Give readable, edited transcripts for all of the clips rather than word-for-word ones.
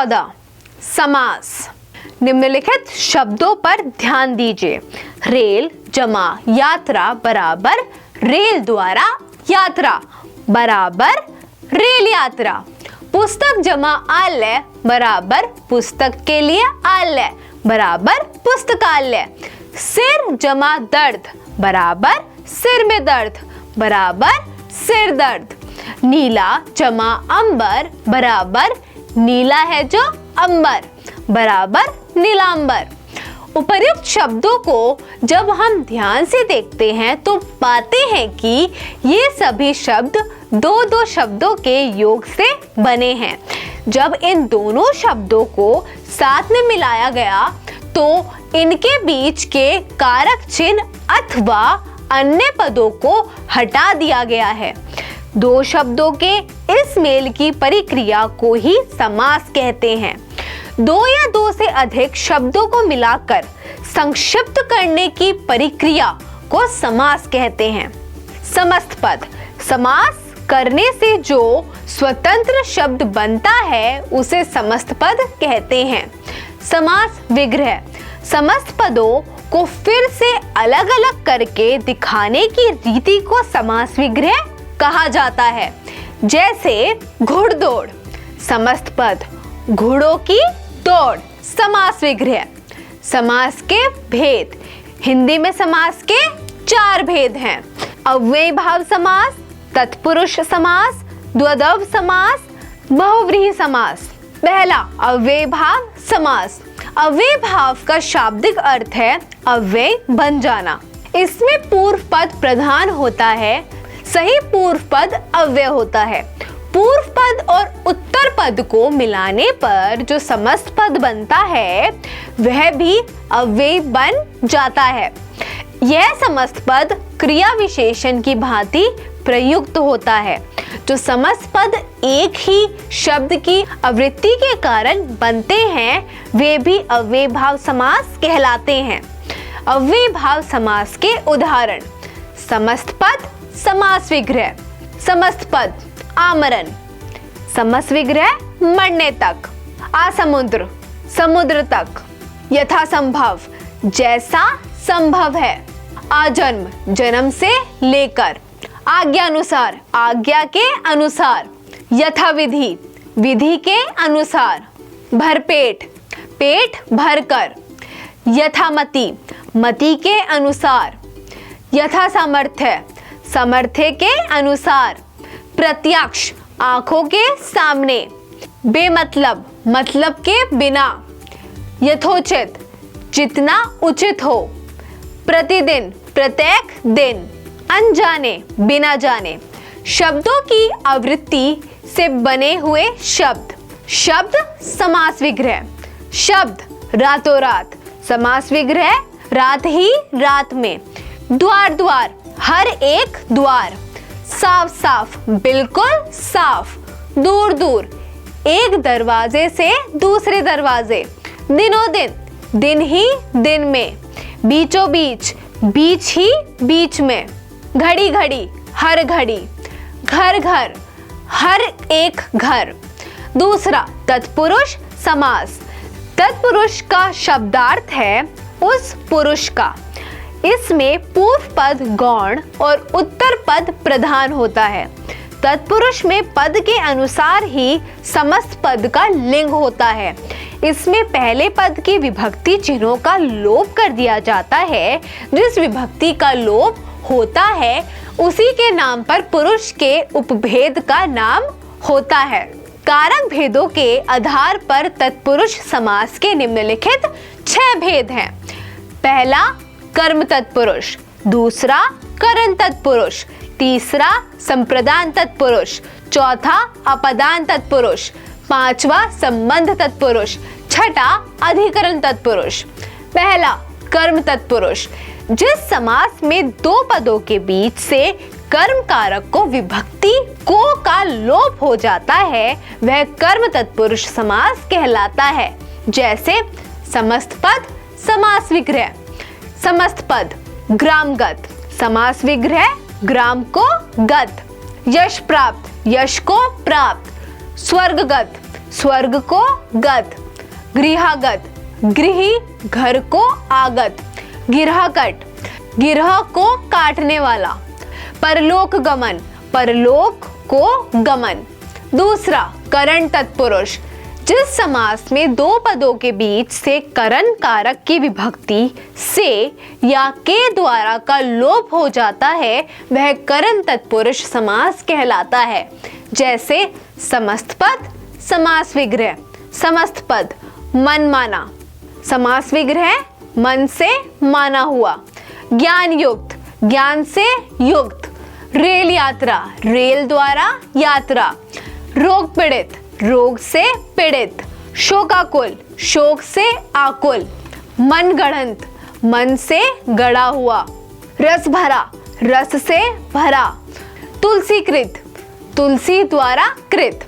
14 समास। निम्नलिखित शब्दों पर ध्यान दीजिए। रेल जमा यात्रा बराबर रेल द्वारा यात्रा बराबर रेल यात्रा। पुस्तक जमा आलय बराबर पुस्तक के लिए आलय बराबर पुस्तकालय। सिर जमा दर्द बराबर सिर में दर्द बराबर सिर दर्द। नीला जमा अंबर बराबर नीला है जो अंबर बराबर नीलांबर। उपर्युक्त शब्दों को जब हम ध्यान से देखते हैं तो पाते हैं कि ये सभी शब्द दो दो शब्दों के योग से बने हैं। जब इन दोनों शब्दों को साथ में मिलाया गया तो इनके बीच के कारक चिन्ह अथवा अन्य पदों को हटा दिया गया है। दो शब्दों के इस मेल की प्रक्रिया को ही समास कहते हैं। दो या दो से अधिक शब्दों को मिलाकर संक्षिप्त करने की प्रक्रिया को समास कहते हैं। समस्त पद। समास करने से जो स्वतंत्र शब्द बनता है उसे समस्त पद कहते हैं। समास विग्रह। समस्त पदों को फिर से अलग अलग करके दिखाने की रीति को समास विग्रह कहा जाता है। जैसे घुड़दौड़ समस्त पद घोड़ों की दौड़ समास विग्रह। समास के भेद। हिंदी में समास के 4 भेद हैं। अव्ययी भाव समास, तत्पुरुष समास, द्वंद्व समास, बहुव्रीहि समास। पहला अव्ययी भाव समास। अव्ययी भाव का शाब्दिक अर्थ है अव्यय बन जाना। इसमें पूर्व पद प्रधान होता है, सही पूर्व पद अव्यय होता है। पूर्व पद और उत्तर पद को मिलाने पर जो समस्त पद बनता है वह भी अव्ययी बन जाता है। यह समस्त पद क्रिया विशेषण की भांति प्रयुक्त होता है। जो समस्त पद एक ही शब्द की आवृत्ति के कारण बनते हैं वे भी अव्ययी भाव समास कहलाते हैं। अव्ययी भाव समास के उदाहरण। समस्त पद समास विग्रह। समस्त पद आमरण। समस्त विग्रह मरने तक। आसमुद्र समुद्र तक। यथासंभव जैसा संभव है। आजन्म जन्म से लेकर। आज्ञानुसार आज्ञा के अनुसार। यथाविधि विधि के अनुसार। भरपेट पेट भरकर। यथामति मति के अनुसार। यथा सामर्थ्य सामर्थ्य के अनुसार। प्रत्यक्ष आंखों के सामने। बेमतलब मतलब के बिना। यथोचित जितना उचित हो। प्रतिदिन प्रत्येक दिन। अनजाने बिना जाने। शब्दों की आवृत्ति से बने हुए शब्द। शब्द समास विग्रह। शब्द रातों रात समास विग्रह रात ही रात में। द्वार द्वार हर एक द्वार। साफ साफ बिल्कुल साफ। दूर दूर एक दरवाजे से दूसरे दरवाजे। दिनों दिन दिन ही दिन में। बीचों बीच बीच ही बीच में। घड़ी घड़ी हर घड़ी। घर घर हर एक घर। दूसरा तत्पुरुष समास। तत्पुरुष का शब्दार्थ है उस पुरुष का। इसमें पूर्व पद गौण और उत्तर पद प्रधान होता है। तत्पुरुष में पद के अनुसार ही समस्त पद का लिंग होता है। इसमें पहले पद की विभक्ति चिन्हों का लोप कर दिया जाता है। जिस विभक्ति का लोप होता है उसी के नाम पर पुरुष के उपभेद का नाम होता है। कारक भेदों के आधार पर तत्पुरुष समास के निम्नलिखित 6 भेद हैं। पहला कर्म तत्पुरुष। दूसरा करण तत्पुरुष। तीसरा संप्रदान तत्पुरुष। चौथा अपदान तत्पुरुष। पांचवा संबंध तत्पुरुष। छठा अधिकरण तत्पुरुष। पहला कर्म तत्पुरुष। जिस समास में दो पदों के बीच से कर्म कारक को विभक्ति को का लोप हो जाता है वह कर्म तत्पुरुष समास कहलाता है। जैसे समस्त पद समास विग्रह। समस्त पद ग्रामगत समास विग्रह ग्राम को गत। यश प्राप्त यश को प्राप्त। स्वर्गगत स्वर्ग को गत, गृहागत, गृही घर को आगत, गिरहकट, गिरह को काटने वाला, परलोक गमन, परलोक को गमन। दूसरा, करण तत्पुरुष, जिस समास में दो पदों के बीच से करण कारक की विभक्ति से या के द्वारा का लोप हो जाता है वह करण तत्पुरुष समास कहलाता है। जैसे समस्त पद, समास विग्रह, समस्त पद मन माना, समास विग्रह मन से माना हुआ, ज्ञान युक्त, ज्ञान से युक्त, रेल यात्रा, रेल द्वारा यात्रा, रोग पीड़ित, रोग से पीड़ित, शोकाकुल, शोक से आकुल, मन गढ़ंत, मन से गढ़ा हुआ, रस भरा, रस से भरा, तुलसीकृत, तुलसी द्वारा कृत।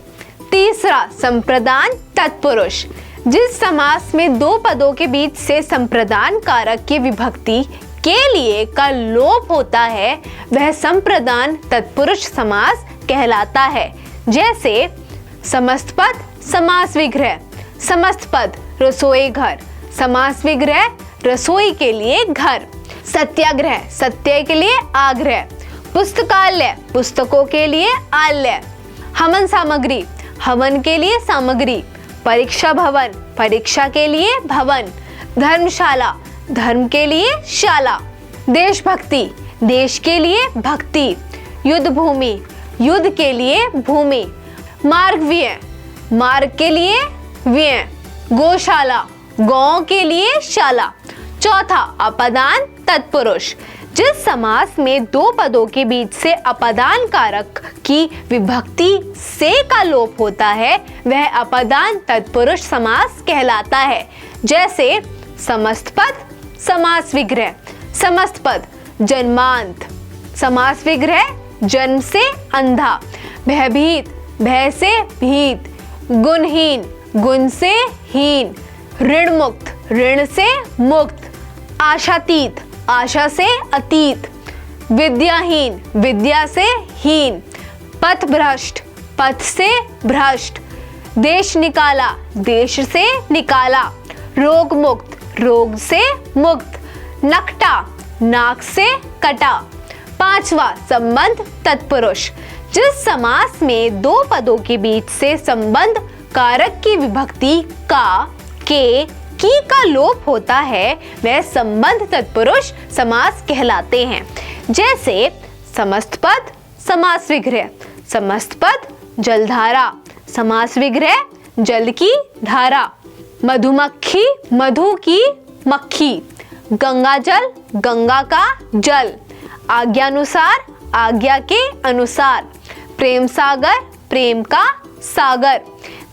तीसरा, संप्रदान तत्पुरुष, जिस समास में दो पदों के बीच से संप्रदान कारक की विभक्ति के लिए का लोप होता है वह संप्रदान तत्पुरुष समास कहलाता है। जैसे समस्त पद, समास विग्रह, समस्त पद रसोई घर, समास विग्रह रसोई के लिए घर, सत्याग्रह, सत्य के लिए आग्रह, पुस्तकालय, पुस्तकों के लिए आलय, हवन सामग्री, हवन के लिए सामग्री, परीक्षा भवन, परीक्षा के लिए भवन, धर्मशाला, धर्म के लिए शाला, देशभक्ति, देश के लिए भक्ति, युद्ध भूमि, युद्ध के लिए भूमि, मार्ग व्यय, मार्ग के लिए व्यय, गौशाला, गौ के लिए शाला। चौथा, अपदान तत्पुरुष, जिस समास में दो पदों के बीच से अपदान कारक की विभक्ति से का लोप होता है वह अपदान तत्पुरुष समास कहलाता है। जैसे समस्त पद, समास विग्रह, समस्त पद जन्मांत, समास विग्रह जन्म से अंधा, भयभीत, भय से भीत, गुणहीन, गुण से हीन, ऋण मुक्त, ऋण से मुक्त, आशातीत, आशा से अतीत, विद्याहीन, विद्या से हीन, पथ भ्रष्ट, पथ से भ्रष्ट, देश निकाला, देश से निकाला, रोग मुक्त, रोग से मुक्त, नकटा, नाक से कटा। पांचवा, संबंध तत्पुरुष, जिस समास में दो पदों के बीच से संबंध कारक की विभक्ति का, के, की का लोप होता है वह संबंध तत्पुरुष समास कहलाते हैं। जैसे समस्त पद, समास विग्रह, समस्त पद जलधारा, समास विग्रह जल की धारा, मधुमक्खी, मधु की मक्खी, गंगा जल, गंगा का जल, आज्ञानुसार, आज्ञा के अनुसार, प्रेम सागर, प्रेम का सागर,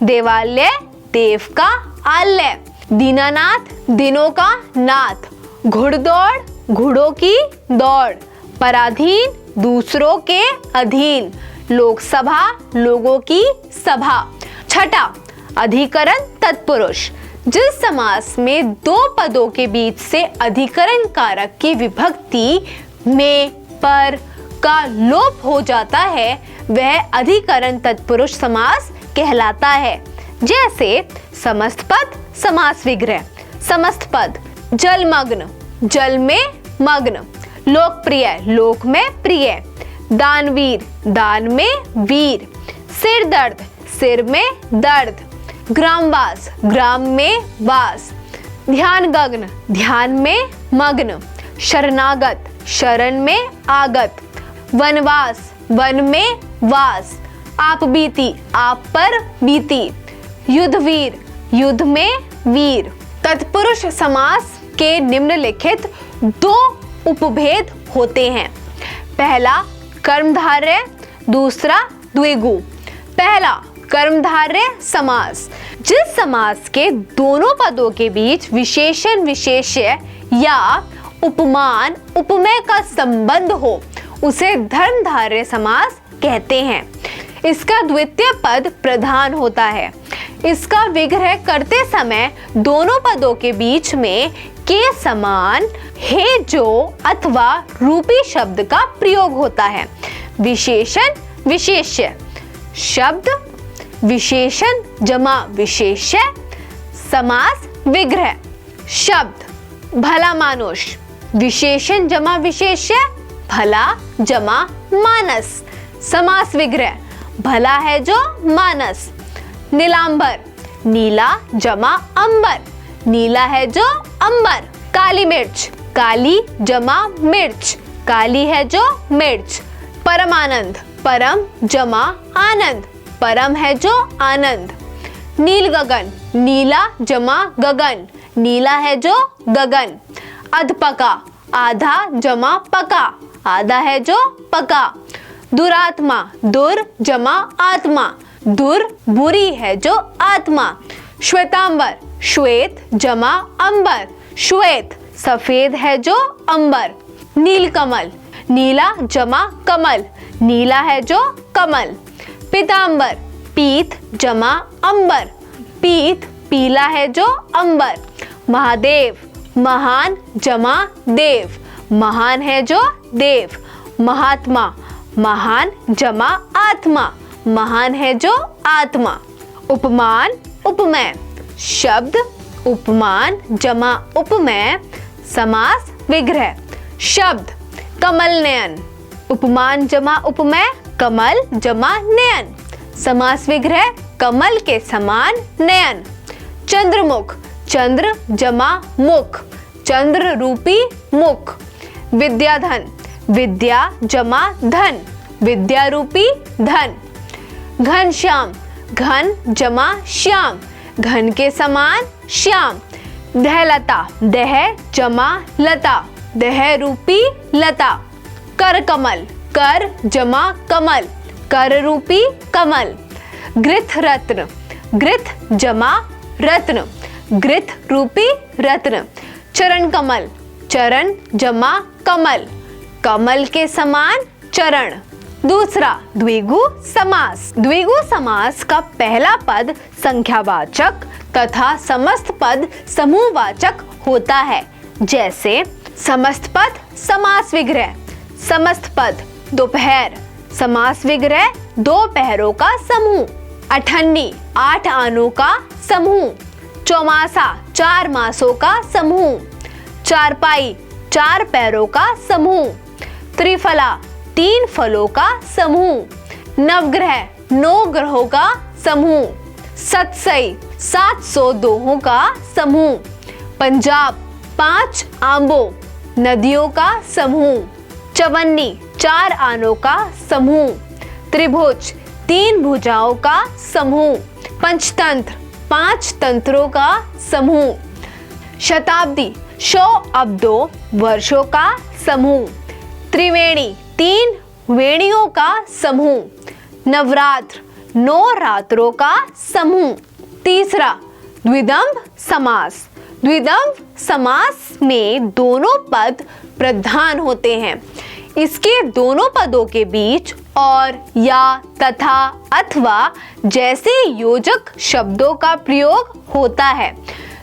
देवालय, देव का आलय, दीनानाथ, दिनों का नाथ, घुड़दौड़, घोड़ों की दौड़, पराधीन, दूसरों के अधीन, लोकसभा, लोगों की सभा। छठा, अधिकरण तत्पुरुष, जिस समास में दो पदों के बीच से अधिकरण कारक की विभक्ति में, पर का लोप हो जाता है वह अधिकरण तत्पुरुष समास कहलाता है। जैसे समस्त पद, समास विग्रह, समस्त पद जलमग्न, जल में मग्न, लोकप्रिय, लोक में प्रिय, दानवीर, दान में वीर, सिर दर्द, सिर में दर्द, ग्रामवास, ग्राम में वास, ध्यानगग्न, ध्यान में मग्न, शरणागत, शरण में आगत, वनवास, वन में वास, आप बीती, आप पर बीती, युद्धवीर, युद्ध में वीर। तत्पुरुष समास के निम्नलिखित दो उपभेद होते हैं। पहला कर्मधारय, दूसरा द्विगु। पहला कर्मधारय समास, जिस समास के दोनों पदों के बीच विशेषण विशेष्य या उपमान उपमेय का संबंध हो उसे धर्मधारय समास कहते हैं। इसका द्वितीय पद प्रधान होता है। इसका विग्रह करते समय दोनों पदों के बीच में के समान हे जो अथवा रूपी शब्द का प्रयोग होता है। विशेषण विशेष्य, शब्द विशेषण जमा विशेष्य, समास विग्रह। शब्द भला मानुष, विशेषण जमा विशेष्य, भला जमा मानस, समास विग्रह। भला है जो मानस। नीलांबर, नीला जमा अंबर, नीला है जो अंबर। काली मिर्च, काली जमा मिर्च, काली है जो मिर्च। परमानंद, परम जमा आनंद, परम है जो आनंद। नील गगन, नीला जमा गगन, नीला है जो गगन। अधपका, आधा जमा पका, आधा है जो पका। दुरात्मा, दुर जमा आत्मा, दुर बुरी है जो आत्मा। श्वेतांबर, श्वेत जमा अंबर, श्वेत सफेद है जो अंबर। नीलकमल, नीला जमा कमल, नीला है जो कमल। पीतांबर, पीत जमा अंबर, पीत पीला है जो अंबर। महादेव, महान जमा देव, महान है जो देव। महात्मा, महान जमा आत्मा, महान है जो आत्मा। उपमान उपमेय, शब्द उपमान जमा उपमेय, समास विग्रह। शब्द कमल नयन, उपमान जमा उपमेय, कमल जमा नयन, समास विग्रह। कमल के समान नयन। चंद्रमुख, चंद्र जमा मुख, चंद्र रूपी मुख। विद्याधन, विद्या जमा धन, विद्या रूपी धन। घनश्याम, घन जमा श्याम, घन के समान श्याम। दहलता, दह जमा लता, दह रूपी लता। करकमल, कर जमा कमल, कर रूपी कमल। गृथ रत्न, गृथ जमा रत्न, गृथ रूपी रत्न। चरण कमल, चरण जमा कमल, कमल के समान चरण। दूसरा द्विगु समास। द्विगु समास का पहला पद संख्यावाचक तथा समस्त पद समूहवाचक होता है। जैसे समस्त पद समास विग्रह, समस्त पद दोपहर, समास विग्रह दो पहरों का समूह। अठन्नी, 8 आनों का समूह। चौमासा, 4 मासों का समूह। चारपाई, 4 पैरों का समूह। त्रिफला, 3 फलों का समूह। नवग्रह, 9 ग्रहों का समूह। सतसई, 700 दोहों का समूह। पंजाब, 5 आंबों नदियों का समूह। चवन्नी, 4 आनों का समूह। त्रिभुज, 3 भुजाओं का समूह। पंचतंत्र, 5 तंत्रों का समूह। शताब्दी, 100 अब्दों वर्षों का समूह। त्रिवेणी, 3 वेणियों का समूह। नवरात्र, 9 रात्रों का समूह। तीसरा द्विदंभ समास। द्विदंभ समास में दोनों पद प्रधान होते हैं। इसके दोनों पदों के बीच और, या, तथा, अथवा जैसे योजक शब्दों का प्रयोग होता है।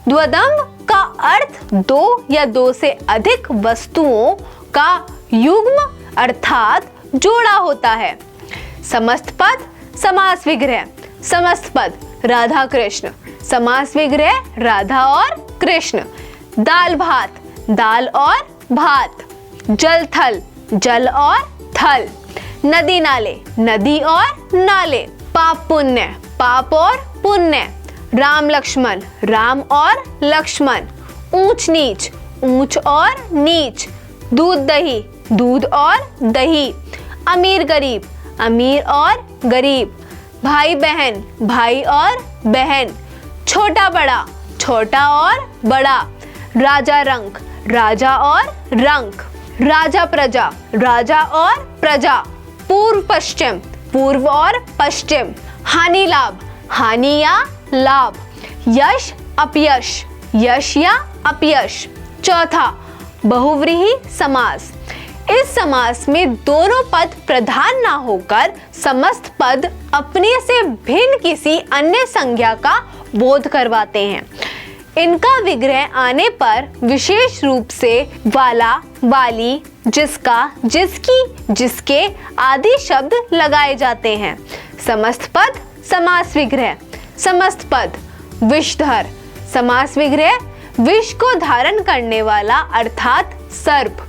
द्वंद्व का अर्थ 2 या 2 से अधिक वस्तुओं का युग्म अर्थात जोड़ा होता है। समस्त पद समास विग्रह। समस्त पद राधा कृष्ण, समास विग्रह राधा और कृष्ण। दाल भात, दाल और भात। जल थल, जल और थल। नदी नाले, नदी और नाले। पाप पुण्य, पाप और पुण्य। राम लक्ष्मण, राम और लक्ष्मण। ऊंच नीच, ऊंच और नीच। दूध दही, दूध और दही। अमीर गरीब, अमीर और गरीब। भाई बहन, भाई और बहन। छोटा बड़ा, छोटा और बड़ा। राजा रंक, राजा और रंक। राजा प्रजा, राजा और प्रजा। पूर्व पश्चिम, पूर्व और पश्चिम। हानि लाभ, हानि या लाभ। यश अपयश, यश या अपयश। चौथा बहुव्रीहि समास। इस समास में दोनों पद प्रधान ना होकर समस्त पद अपने से भिन्न किसी अन्य संज्ञा का बोध करवाते हैं। इनका विग्रह आने पर विशेष रूप से वाला, वाली, जिसका, जिसकी, जिसके आदि शब्द लगाए जाते हैं। समस्त पद समास विग्रह समस्त पद विषधर। समास विग्रह विष को धारण करने वाला अर्थात सर्प।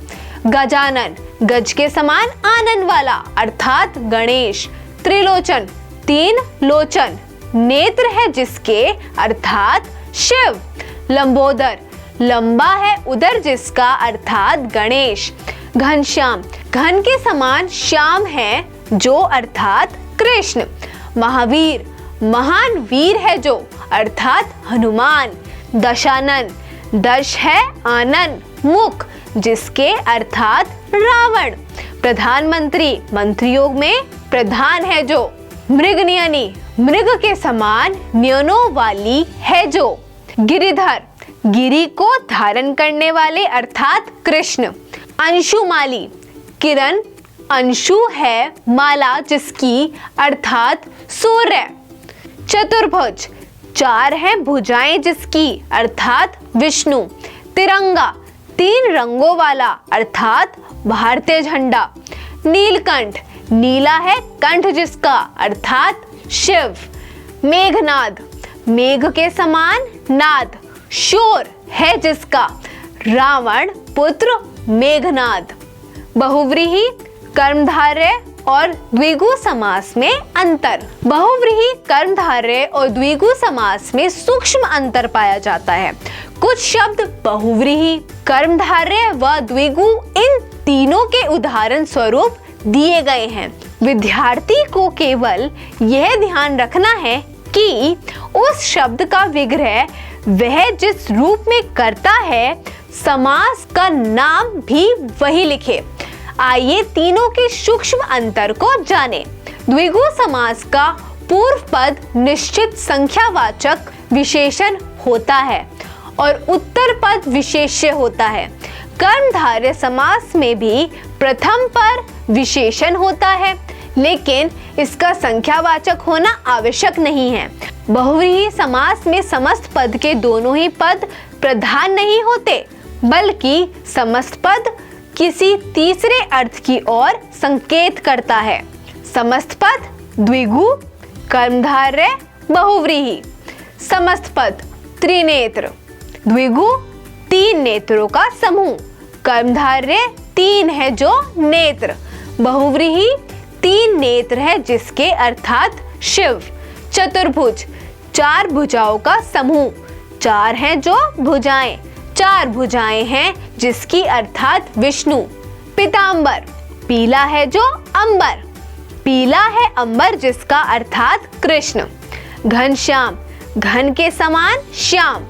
गजानन गज के समान आनन वाला अर्थात गणेश। त्रिलोचन तीन लोचन नेत्र है जिसके अर्थात शिव। लंबोदर लंबा है उदर जिसका अर्थात गणेश। घनश्याम घन के समान श्याम है जो अर्थात कृष्ण। महावीर महान वीर है जो अर्थात हनुमान। दशानन दश है आनन मुख जिसके अर्थात रावण। प्रधानमंत्री मंत्री योग में प्रधान है जो। मृगनयनी मृग के समान नयनों वाली है जो। गिरिधर गिरी को धारण करने वाले अर्थात कृष्ण। अंशुमाली किरण अंशु है माला जिसकी अर्थात सूर्य। चतुर्भुज चार है भुजाएं जिसकी अर्थात विष्णु। तिरंगा तीन रंगों वाला अर्थात भारतीय झंडा। नीलकंठ नीला है कंठ जिसका अर्थात शिव। मेघनाद मेघ के समान नाद शोर है जिसका रावण पुत्र मेघनाद। बहुव्रीहि कर्मधारय और द्विगु समास में अंतर। बहुव्रीहि कर्मधारय और द्विगु समास में सूक्ष्म अंतर पाया जाता है। कुछ शब्द बहुव्रीहि कर्मधारय व द्विगु इन तीनों के उदाहरण स्वरूप दिए गए हैं। विद्यार्थी को केवल यह ध्यान रखना है कि उस शब्द का विग्रह वह जिस रूप में करता है समास का नाम भी वही लिखे। आइए तीनों के सूक्ष्म अंतर को जानें। द्विगु समास का पूर्व पद निश्चित संख्यावाचक विशेषण होता है और उत्तर पद विशेष्य होता है। कर्मधारय समास में भी प्रथम पर विशेषण होता है लेकिन इसका संख्यावाचक होना आवश्यक नहीं है। बहुव्रीहि समास में समस्त पद के दोनों ही पद प्रधान नहीं होते बल्कि समस्त पद किसी तीसरे अर्थ की ओर संकेत करता है। समस्त पद द्विगु कर्मधारय बहुव्रीहि। समस्त पद त्रिनेत्र द्विगु तीन नेत्रों का समूह। कर्मधारय तीन है जो नेत्र। बहुव्रीहि तीन नेत्र है जिसके अर्थात शिव। चतुर्भुज चार भुजाओं का समूह। चार है जो भुजाएं चार भुजाएं हैं जिसकी अर्थात विष्णु। पीतांबर पीला है जो अंबर। पीला है अंबर जिसका अर्थात कृष्ण। घनश्याम घन के समान श्याम।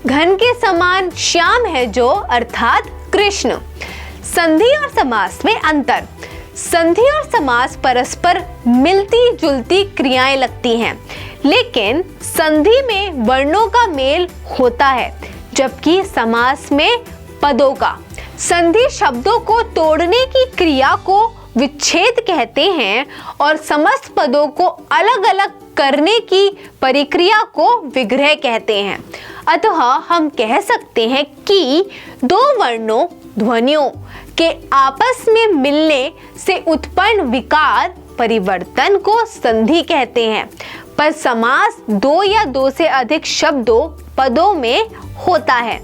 घन के समान श्याम है जो अर्थात कृष्ण। संधि और समास में अंतर। संधि और समास परस्पर मिलती जुलती क्रियाएं लगती हैं लेकिन संधि में वर्णों का मेल होता है जबकि समास में पदों का। संधि शब्दों को तोड़ने की क्रिया को विच्छेद कहते हैं और समस्त पदों को अलग अलग करने की परिक्रिया को विग्रह कहते हैं। अतः हम कह सकते हैं कि दो वर्णों ध्वनियों के आपस में मिलने से उत्पन्न विकार परिवर्तन को संधि कहते हैं पर समास दो या दो से अधिक शब्दों पदों में होता है।